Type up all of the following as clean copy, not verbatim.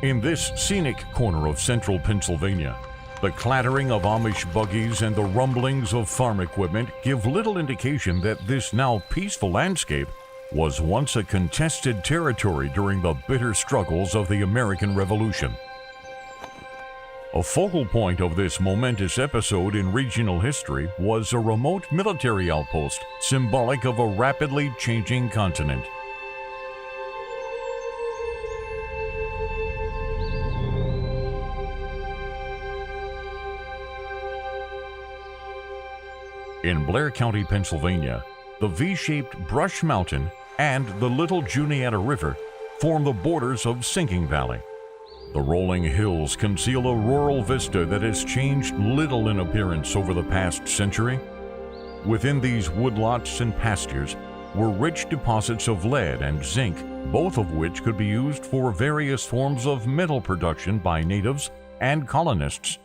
In this scenic corner of central Pennsylvania, the clattering of Amish buggies and the rumblings of farm equipment give little indication that this now peaceful landscape was once a contested territory during the bitter struggles of the American Revolution. A focal point of this momentous episode in regional history was a remote military outpost symbolic of a rapidly changing continent. In Blair County, Pennsylvania, the V-shaped Brush Mountain and the Little Juniata River form the borders of Sinking Valley. The rolling hills conceal a rural vista that has changed little in appearance over the past century. Within these woodlots and pastures were rich deposits of lead and zinc, both of which could be used for various forms of metal production by natives and colonists.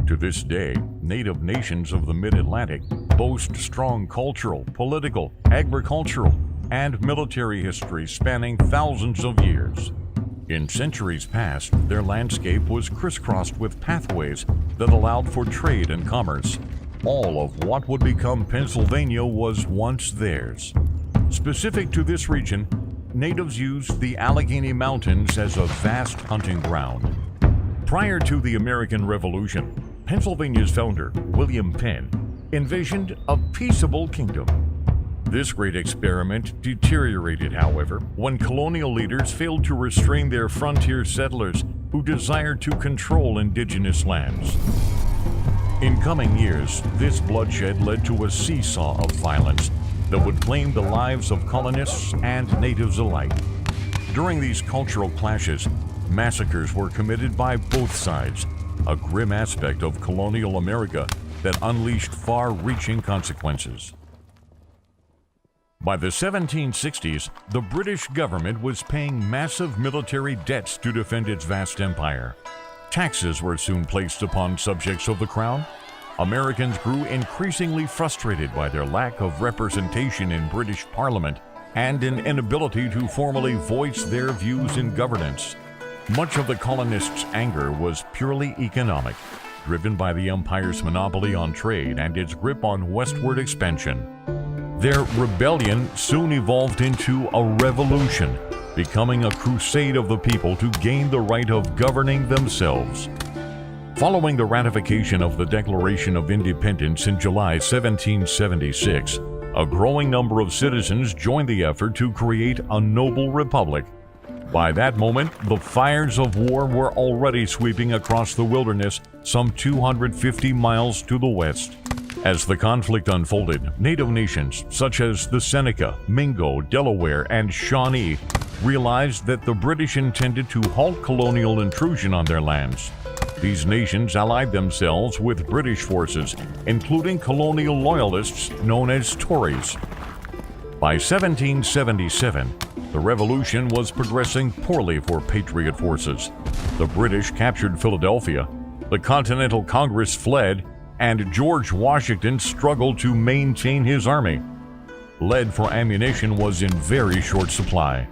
To this day, native nations of the Mid-Atlantic boast strong cultural, political, agricultural, and military history spanning thousands of years. In centuries past, their landscape was crisscrossed with pathways that allowed for trade and commerce. All of what would become Pennsylvania was once theirs. Specific to this region, natives used the Allegheny Mountains as a vast hunting ground. Prior to the American Revolution, Pennsylvania's founder, William Penn, envisioned a peaceable kingdom. This great experiment deteriorated, however, when colonial leaders failed to restrain their frontier settlers who desired to control indigenous lands. In coming years, this bloodshed led to a seesaw of violence that would claim the lives of colonists and natives alike. During these cultural clashes, massacres were committed by both sides, a grim aspect of colonial America that unleashed far-reaching consequences. By the 1760s, the British government was paying massive military debts to defend its vast empire. Taxes were soon placed upon subjects of the crown. Americans grew increasingly frustrated by their lack of representation in British Parliament and an inability to formally voice their views in governance. Much of the colonists' anger was purely economic, driven by the empire's monopoly on trade and its grip on westward expansion. Their rebellion soon evolved into a revolution, becoming a crusade of the people to gain the right of governing themselves. Following the ratification of the Declaration of Independence in July 1776, a growing number of citizens joined the effort to create a noble republic. By that moment, the fires of war were already sweeping across the wilderness some 250 miles to the west. As the conflict unfolded, native nations such as the Seneca, Mingo, Delaware, and Shawnee realized that the British intended to halt colonial intrusion on their lands. These nations allied themselves with British forces, including colonial loyalists known as Tories. By 1777, the revolution was progressing poorly for Patriot forces. The British captured Philadelphia, the Continental Congress fled, and George Washington struggled to maintain his army. Lead for ammunition was in very short supply.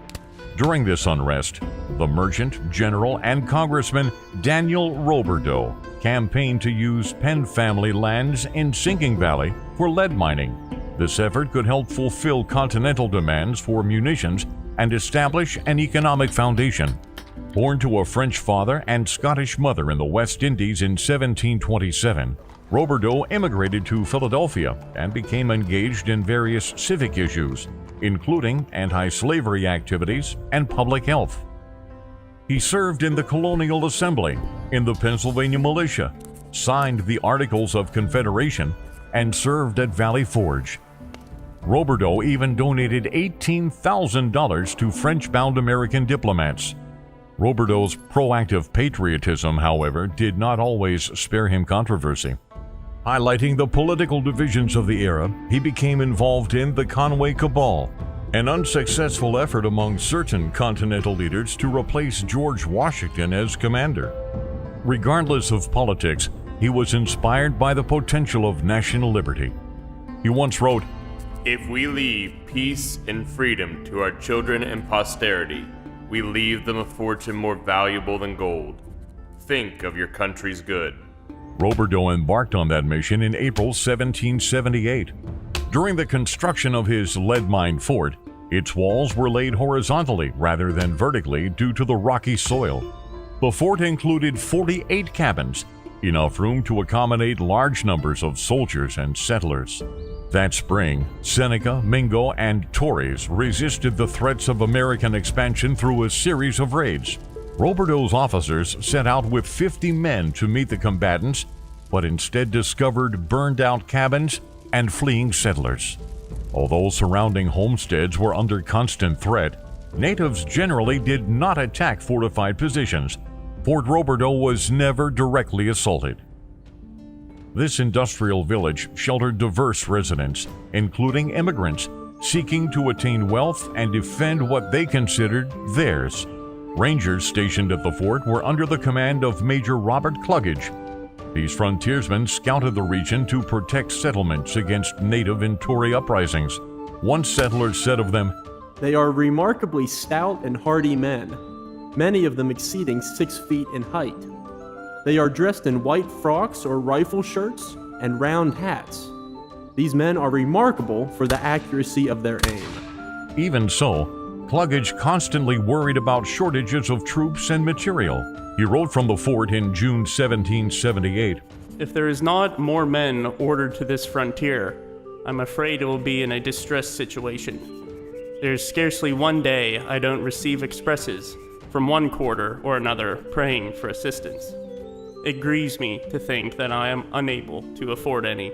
During this unrest, the merchant, general, and Congressman Daniel Roberdeau campaigned to use Penn family lands in Sinking Valley for lead mining. This effort could help fulfill continental demands for munitions and establish an economic foundation. Born to a French father and Scottish mother in the West Indies in 1727, Roberdeau immigrated to Philadelphia and became engaged in various civic issues, including anti-slavery activities and public health. He served in the Colonial Assembly, in the Pennsylvania Militia, signed the Articles of Confederation, and served at Valley Forge. Roberdeau even donated $18,000 to French-bound American diplomats. Roberdeau's proactive patriotism, however, did not always spare him controversy. Highlighting the political divisions of the era, he became involved in the Conway Cabal, an unsuccessful effort among certain Continental leaders to replace George Washington as commander. Regardless of politics, he was inspired by the potential of national liberty. He once wrote, "If we leave peace and freedom to our children and posterity, We leave them a fortune more valuable than gold. Think of your country's good. Roberdeau embarked on that mission in April 1778. During the construction of his lead-mined fort, its walls were laid horizontally rather than vertically due to the rocky soil. The fort included 48 cabins, enough room to accommodate large numbers of soldiers and settlers. That spring, Seneca, Mingo, and Tories resisted the threats of American expansion through a series of raids. Roberdeau's officers set out with 50 men to meet the combatants, but instead discovered burned-out cabins and fleeing settlers. Although surrounding homesteads were under constant threat, natives generally did not attack fortified positions. Fort Roberdeau was never directly assaulted. This industrial village sheltered diverse residents, including immigrants, seeking to attain wealth and defend what they considered theirs. Rangers stationed at the fort were under the command of Major Robert Cluggage. These frontiersmen scouted the region to protect settlements against native and Tory uprisings. One settler said of them, "They are remarkably stout and hardy men, many of them exceeding 6 feet in height. They are dressed in white frocks or rifle shirts and round hats. These men are remarkable for the accuracy of their aim." Even so, Cluggage constantly worried about shortages of troops and material. He wrote from the fort in June 1778, "If there is not more men ordered to this frontier, I'm afraid it will be in a distressed situation. There is scarcely one day I don't receive expresses from one quarter or another praying for assistance. It grieves me to think that I am unable to afford any."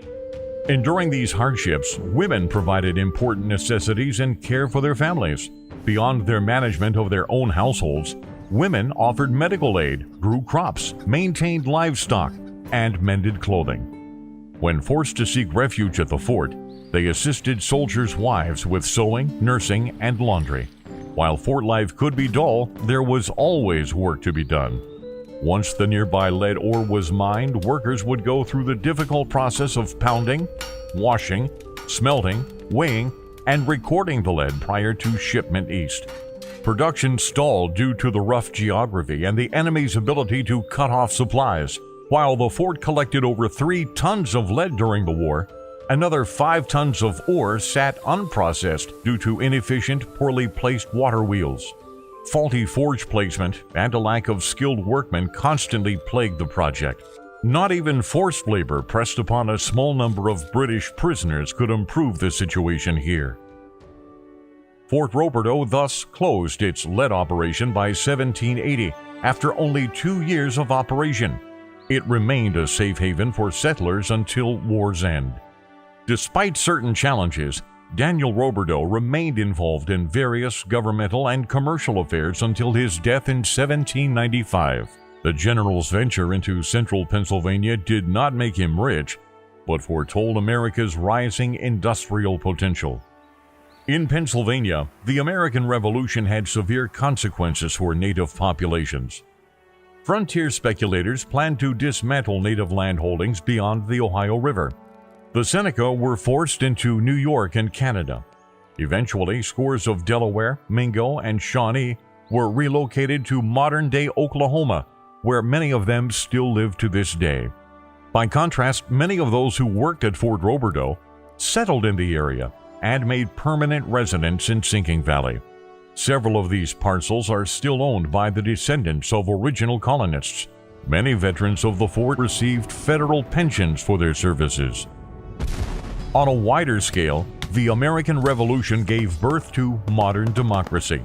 Enduring these hardships, women provided important necessities and care for their families. Beyond their management of their own households, women offered medical aid, grew crops, maintained livestock, and mended clothing. When forced to seek refuge at the fort, they assisted soldiers' wives with sewing, nursing, and laundry. While fort life could be dull, there was always work to be done. Once the nearby lead ore was mined, workers would go through the difficult process of pounding, washing, smelting, weighing, and recording the lead prior to shipment east. Production stalled due to the rough geography and the enemy's ability to cut off supplies. While the fort collected over 3 tons of lead during the war, another 5 tons of ore sat unprocessed due to inefficient, poorly placed water wheels. Faulty forge placement and a lack of skilled workmen constantly plagued the project. Not even forced labor pressed upon a small number of British prisoners could improve the situation here. Fort Roberdeau thus closed its lead operation by 1780 after only 2 years of operation. It remained a safe haven for settlers until war's end. Despite certain challenges, Daniel Roberdeau remained involved in various governmental and commercial affairs until his death in 1795. The general's venture into central Pennsylvania did not make him rich, but foretold America's rising industrial potential. In Pennsylvania, the American Revolution had severe consequences for native populations. Frontier speculators planned to dismantle native land holdings beyond the Ohio River. The Seneca were forced into New York and Canada. Eventually, scores of Delaware, Mingo, and Shawnee were relocated to modern-day Oklahoma, where many of them still live to this day. By contrast, many of those who worked at Fort Roberdeau settled in the area and made permanent residence in Sinking Valley. Several of these parcels are still owned by the descendants of original colonists. Many veterans of the fort received federal pensions for their services. On a wider scale, the American Revolution gave birth to modern democracy.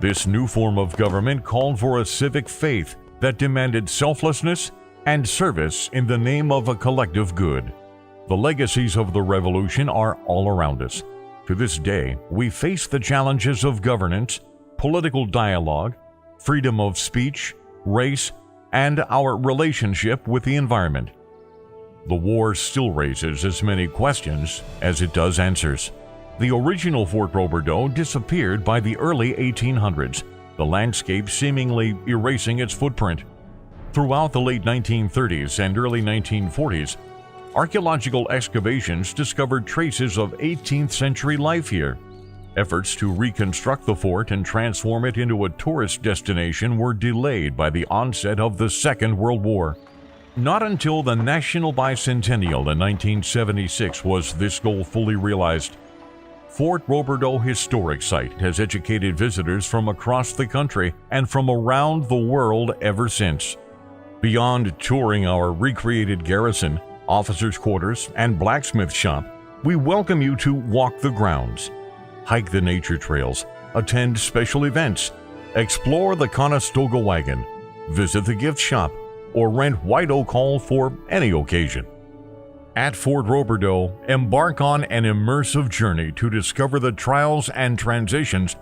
This new form of government called for a civic faith that demanded selflessness and service in the name of a collective good. The legacies of the revolution are all around us. To this day, we face the challenges of governance, political dialogue, freedom of speech, race, and our relationship with the environment. The war still raises as many questions as it does answers. The original Fort Roberdeau disappeared by the early 1800s, the landscape seemingly erasing its footprint. Throughout the late 1930s and early 1940s, archaeological excavations discovered traces of 18th century life here. Efforts to reconstruct the fort and transform it into a tourist destination were delayed by the onset of the Second World War. Not until the National Bicentennial in 1976 was this goal fully realized. Fort Roberdeau Historic Site has educated visitors from across the country and from around the world ever since. Beyond touring our recreated garrison, officers' quarters, and blacksmith shop, we welcome you to walk the grounds, hike the nature trails, attend special events, explore the Conestoga wagon, visit the gift shop, or rent White Oak Hall for any occasion. At Fort Roberdeau, embark on an immersive journey to discover the trials and transitions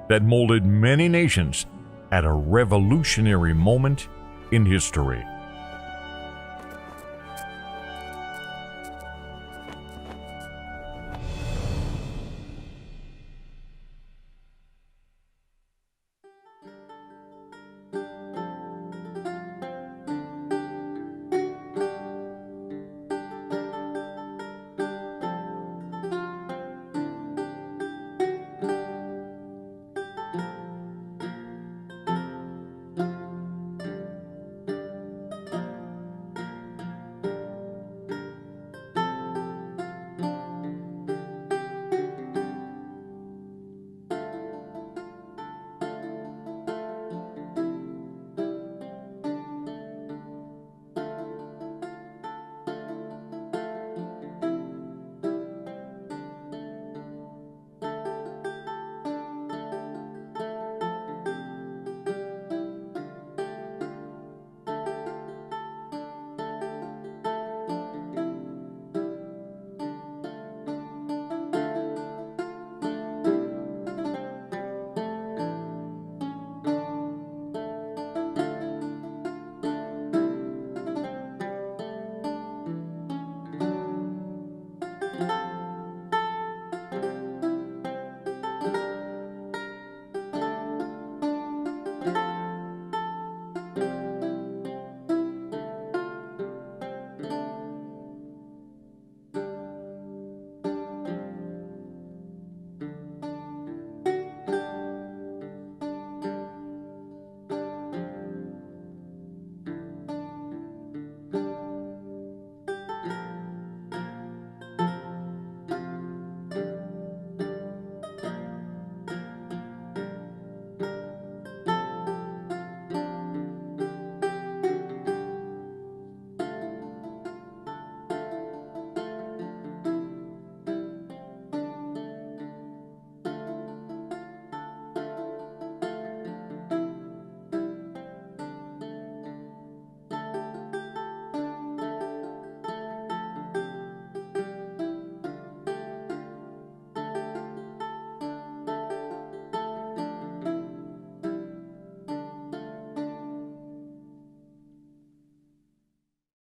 that molded many nations at a revolutionary moment in history.